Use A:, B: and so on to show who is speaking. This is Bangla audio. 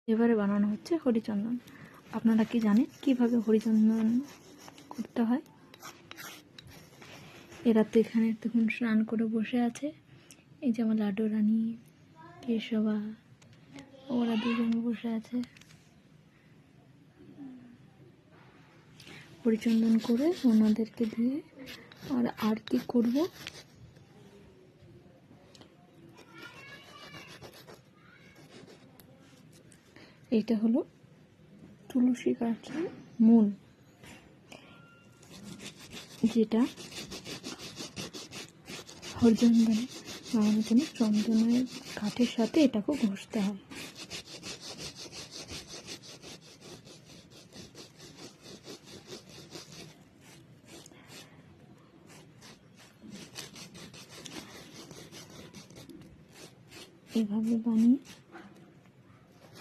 A: এবারে বানানো হচ্ছে হরিচন্দন। আপনারা কি জানেন কিভাবে হরিচন্দন করতে হয়? এরা তো এখানে তখন স্নান করে বসে আছে। এই যে আমার লাড্ডু রানী, কেশবা, ওরা দুজন বসে আছে। হরিচন্দন করে ওনাদেরকে দিয়ে আর আরতি করব। এটা হলো তুলসী গাছের মূল, যেটা হরিচন্দন বানানোর জন্য চন্দনের কাঠের সাথে এটাকে ঘষতে হয়। এভাবে বানিয়ে